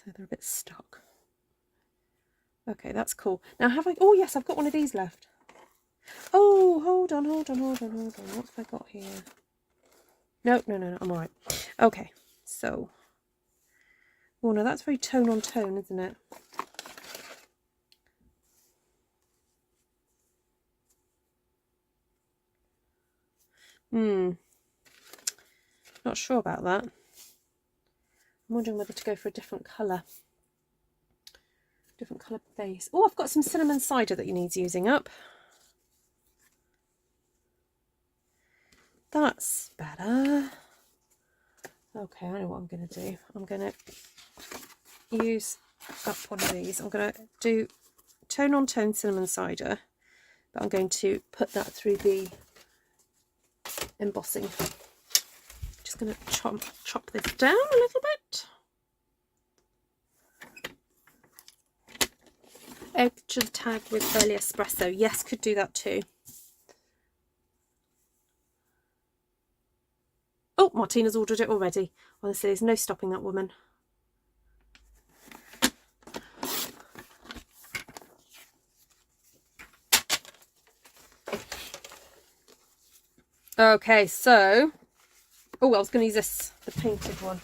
So they're a bit stuck. Okay, that's cool. Now have I... Oh yes, I've got one of these left. Oh, hold on. What have I got here? No, I'm alright. Okay, so... Oh no, that's very tone on tone, isn't it? Not sure about that. I'm wondering whether to go for a different colour. Different colour base. Oh, I've got some cinnamon cider that needs using up. That's better. Okay, I know what I'm going to do. I'm going to use up one of these. I'm going to do tone on tone cinnamon cider, but I'm going to put that through the embossing. Just going to chop this down a little bit. Edge of tag with early espresso. Yes, could do that too. Oh, Martina's ordered it already. Honestly, there's no stopping that woman. Okay, so... Oh, I was going to use this, the painted one.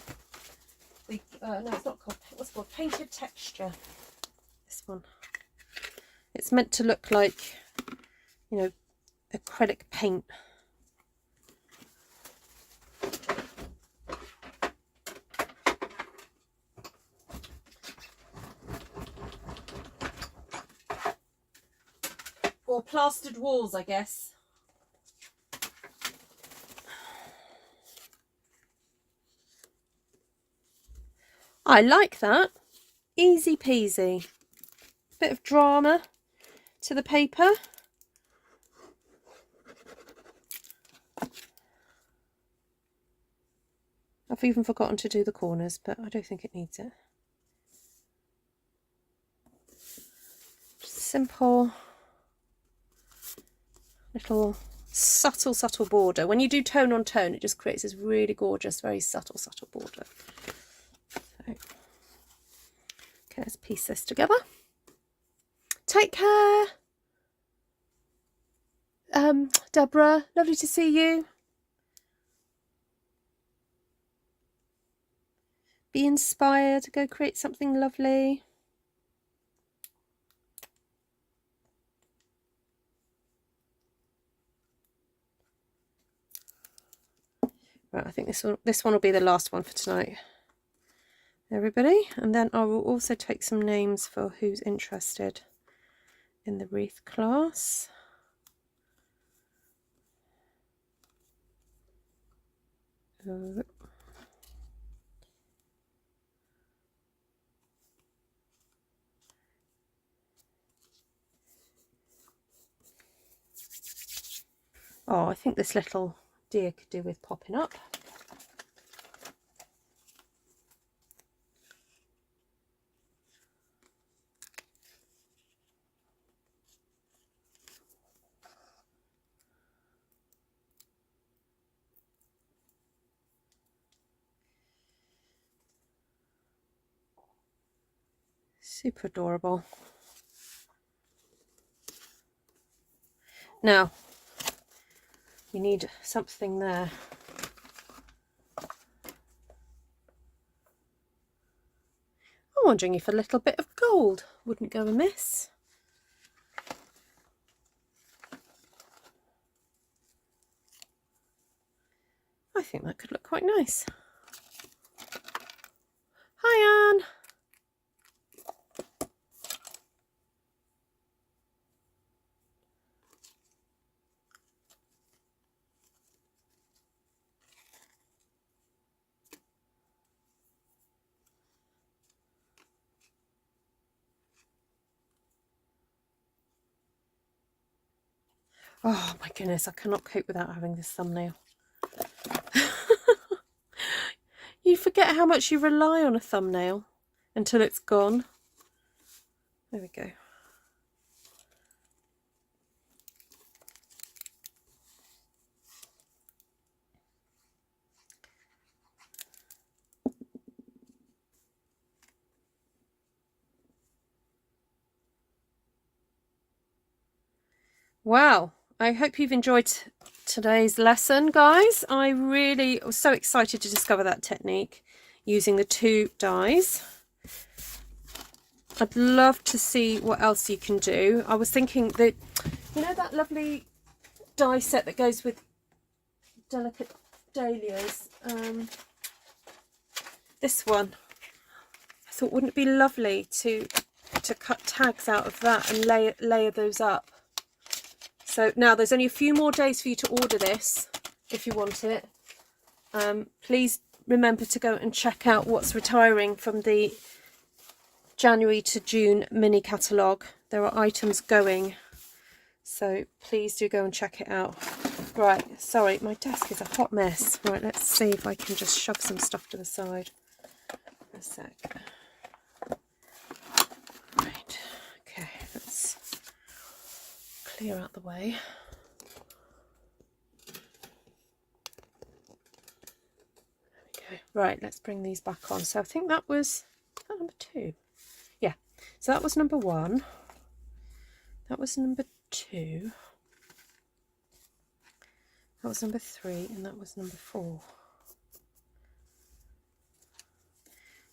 No, it's not called... What's it called? Painted texture. This one. It's meant to look like, you know, acrylic paint. or plastered walls, I guess. I like that. Easy peasy. Bit of drama to the paper. I've even forgotten to do the corners, but I don't think it needs it. Just simple little subtle border. When you do tone on tone, it just creates this really gorgeous, very subtle border. So, okay, let's piece this together. Take care. Deborah, lovely to see you. Be inspired, go create something lovely. Right, I think this one will be the last one for tonight, everybody. And then I will also take some names for who's interested in the wreath class. Oh, I think this little deer could do with popping up. Super adorable. Now, we need something there. I'm wondering if a little bit of gold wouldn't go amiss. I think that could look quite nice. Hi, Anne. Oh my goodness, I cannot cope without having this thumbnail. You forget how much you rely on a thumbnail until it's gone. There we go. Wow, I hope you've enjoyed today's lesson, guys. I really was so excited to discover that technique using the 2 dies. I'd love to see what else you can do. I was thinking that, you know, that lovely die set that goes with delicate dahlias, this one, I thought, wouldn't it be lovely to cut tags out of that and layer those up. So now there's only a few more days for you to order this if you want it. Please remember to go and check out what's retiring from the January to June mini catalogue. There are items going, so please do go and check it out. Right, sorry, my desk is a hot mess. Right, let's see if I can just shove some stuff to the side. A sec. Right, okay, let's clear out the way. There we go. Right, let's bring these back on. So I think that was number 2. Yeah, so that was number 1. That was number 2. That was number 3, and that was number 4.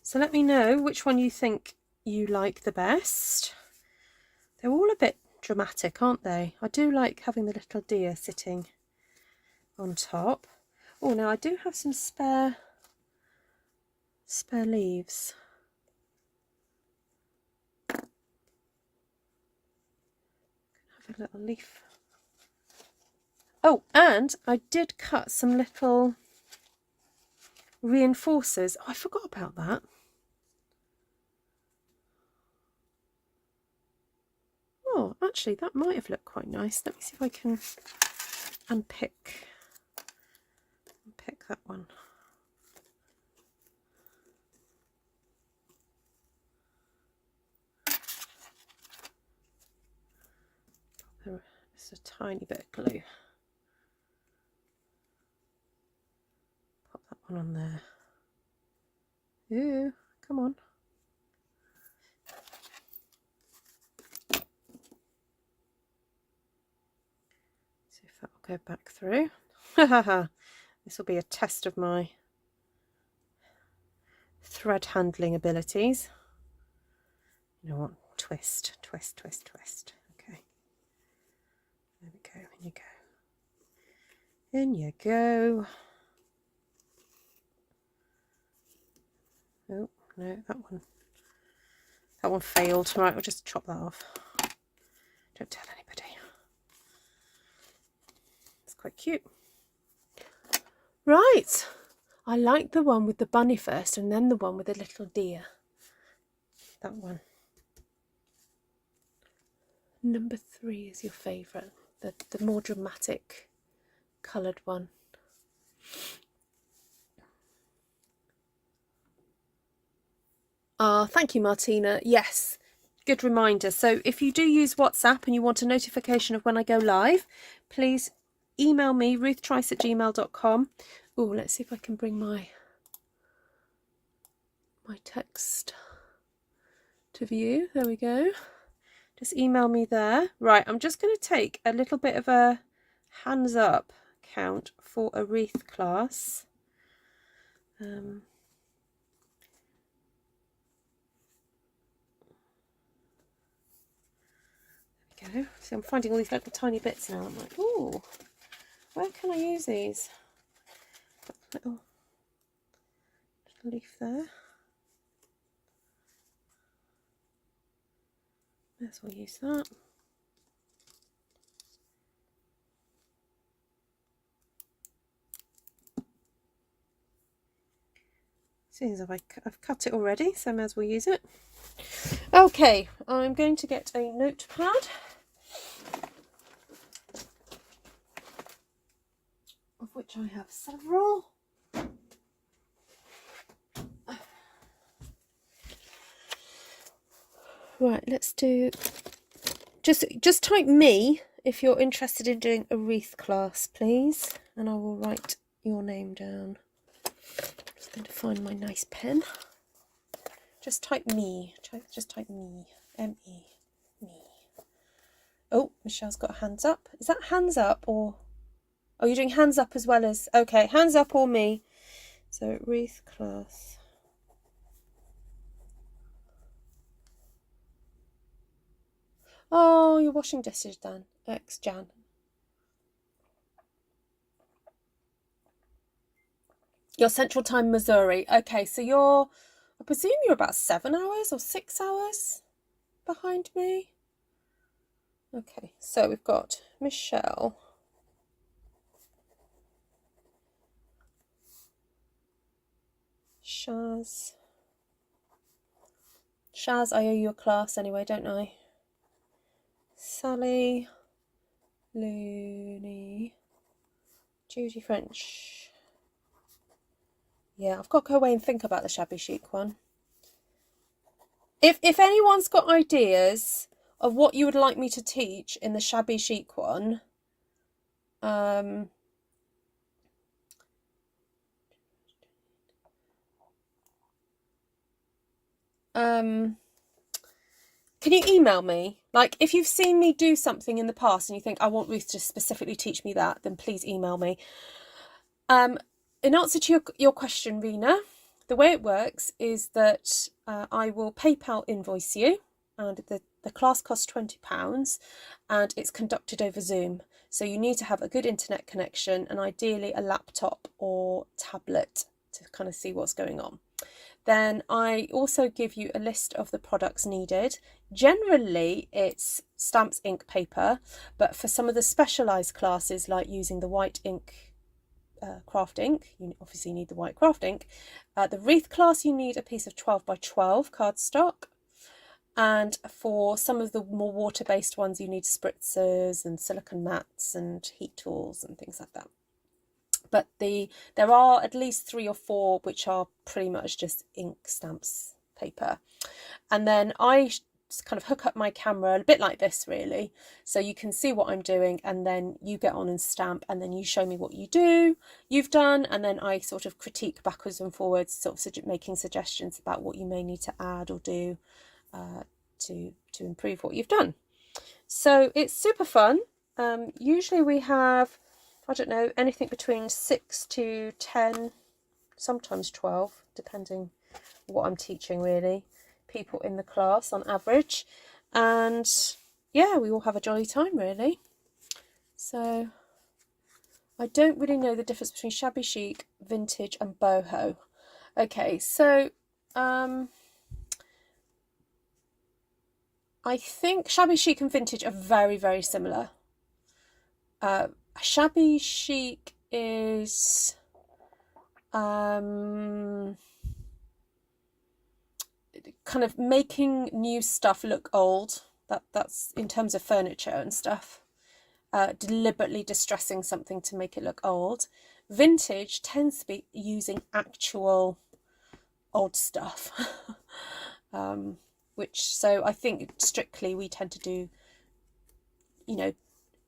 So let me know which one you think you like the best. They're all a bit dramatic, aren't they? I do like having the little deer sitting on top. Oh, now I do have some spare leaves. have a little leaf. Oh, and I did cut some little reinforcers. Oh, I forgot about that. Oh, actually, that might have looked quite nice. Let me see if I can unpick that one. Just a tiny bit of glue. Pop that one on there. Ooh, come on. See if that will go back through. This will be a test of my thread handling abilities. You know what? Twist, twist, twist, twist. Okay. There we go. In you go. In you go. Oh, no, that one failed. Right, we'll just chop that off. Don't tell anybody. It's quite cute. Right. I like the one with the bunny first and then the one with the little deer. That one. Number 3 is your favourite, the more dramatic coloured one. Ah, thank you, Martina. Yes, good reminder. So if you do use WhatsApp and you want a notification of when I go live, please email me, ruthtrice@gmail.com. Oh, let's see if I can bring my text to view. There we go. Just email me there. Right, I'm just going to take a little bit of a hands up count for a wreath class. There we go. See, I'm finding all these little tiny bits now. I'm like, oh, where can I use these? Little leaf there. May as well use that. Seems I've cut it already, so I may as well use it. Okay, I'm going to get a notepad, of which I have several. Right, let's do, just type me if you're interested in doing a wreath class, please, and I will write your name down. Just going to find my nice pen. Just type me, just type me, M-E, me. Oh, Michelle's got hands up. Is that hands up or, oh, you're doing hands up as well as, okay, hands up or me. So wreath class. Oh, your washing dish is done. Jan. You're Central Time, Missouri. Okay, so you're, I presume you're about 7 hours or 6 hours behind me. Okay, so we've got Michelle. Shaz, I owe you a class anyway, don't I? Sally, Looney, Judy French. Yeah, I've got to go away and think about the shabby chic one. If anyone's got ideas of what you would like me to teach in the shabby chic one, can you email me? Like, if you've seen me do something in the past and you think I want Ruth to specifically teach me that, then please email me. In answer to your question, Rena, the way it works is that I will PayPal invoice you, and the class costs £20, and it's conducted over Zoom. So you need to have a good internet connection and ideally a laptop or tablet to kind of see what's going on. Then I also give you a list of the products needed. Generally it's stamps, ink, paper, but for some of the specialised classes like using the white ink, craft ink, you obviously need the white craft ink. The wreath class you need a piece of 12 by 12 cardstock, and for some of the more water-based ones you need spritzers and silicone mats and heat tools and things like that. But there are at least 3 or 4 which are pretty much just ink, stamps, paper. And then I kind of hook up my camera a bit like this really, so you can see what I'm doing, and then you get on and stamp, and then you show me what you've done, and then I sort of critique backwards and forwards, sort of making suggestions about what you may need to add or do to improve what you've done. So it's super fun. Usually we have, I don't know, anything between 6 to 10, sometimes 12, depending what I'm teaching really, people in the class on average. And yeah, we all have a jolly time really. So I don't really know the difference between shabby chic, vintage and boho. Okay, so I think shabby chic and vintage are very, very similar. Shabby chic is kind of making new stuff look old. That's in terms of furniture and stuff. Deliberately distressing something to make it look old. Vintage tends to be using actual old stuff. So I think strictly we tend to do, you know,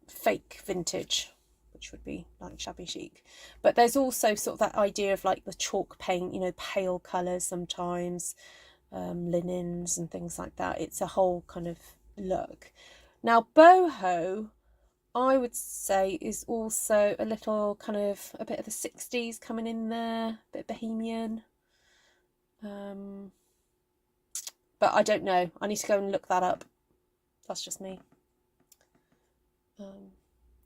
fake vintage, which would be like shabby chic. But there's also sort of that idea of like the chalk paint, you know, pale colours sometimes, linens and things like that. It's a whole kind of look. Now boho, I would say, is also a little kind of a bit of the 60s coming in there, a bit bohemian. But I don't know. I need to go and look that up. That's just me.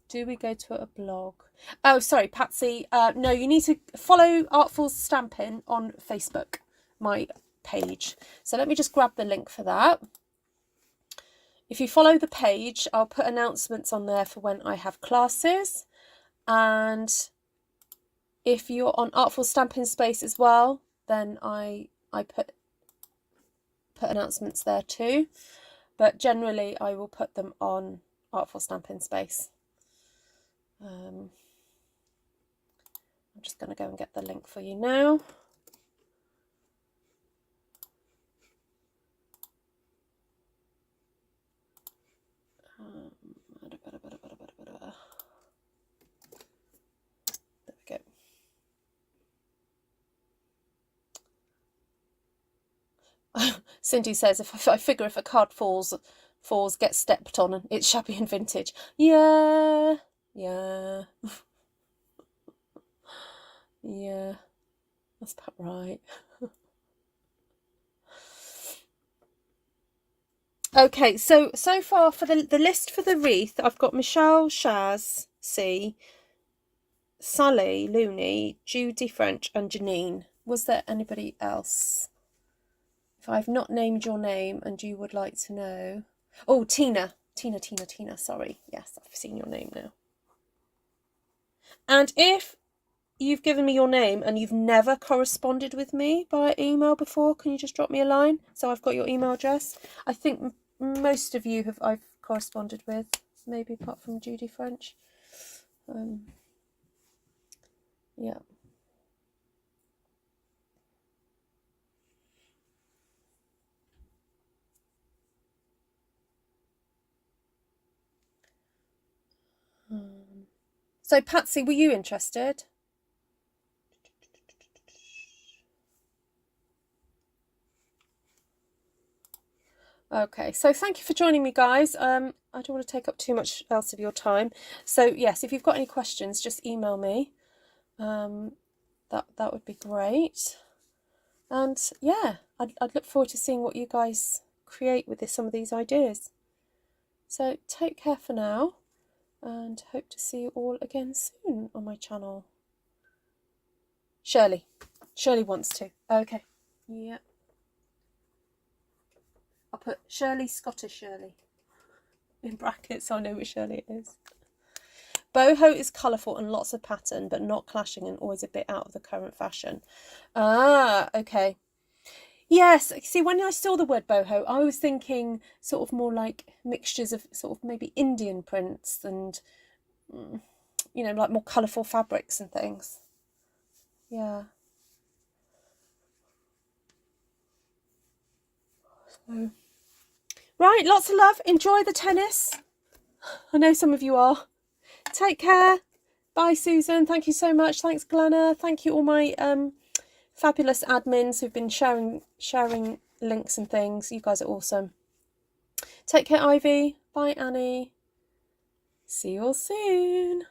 Do we go to a blog? Oh, sorry, Patsy. No, you need to follow artfulstampin on Facebook, my page. So let me just grab the link for that. If you follow the page, I'll put announcements on there for when I have classes. And if you're on Artful Stampin Space as well, then I put announcements there too. But generally, I will put them on Artful Stampin Space. I'm just going to go and get the link for you now. There we go. Cindy says, if I figure if a card falls, gets stepped on, and it's shabby and vintage. Yeah. Yeah, that's about right. Okay, so far for the list for the wreath, I've got Michelle, Shaz, C, Sally, Looney, Judy French and Janine. Was there anybody else? If I've not named your name and you would like to know. Oh, Tina, sorry. Yes, I've seen your name now. And if you've given me your name and you've never corresponded with me by email before, can you just drop me a line so I've got your email address? I think most of you I've corresponded with, maybe apart from Judy French. Yeah. So Patsy, were you interested? Okay, so thank you for joining me, guys. I don't want to take up too much else of your time. So yes, if you've got any questions, just email me. That would be great. And yeah, I'd look forward to seeing what you guys create with some of these ideas. So take care for now, and hope to see you all again soon on my channel. Shirley wants to. Okay. Yeah. I'll put Shirley, Scottish Shirley in brackets so I know which Shirley it is. Boho is colourful and lots of pattern, but not clashing and always a bit out of the current fashion. Ah, okay. Yes, see, when I saw the word boho, I was thinking sort of more like mixtures of sort of maybe Indian prints and, you know, like more colourful fabrics and things. Yeah. So, right, lots of love. Enjoy the tennis. I know some of you are. Take care. Bye, Susan. Thank you so much. Thanks, Glenna. Thank you all my fabulous admins who've been sharing links and things. You guys are awesome. Take care, Ivy. Bye, Annie. See you all soon.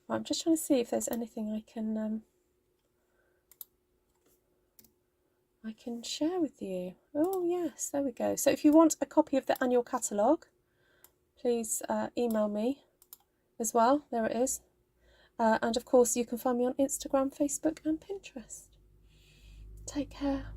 Right, I'm just trying to see if there's anything I can share with you. Oh yes, there we go. So if you want a copy of the annual catalogue, please email me as well. There it is. And of course you can find me on Instagram, Facebook and Pinterest. Take care.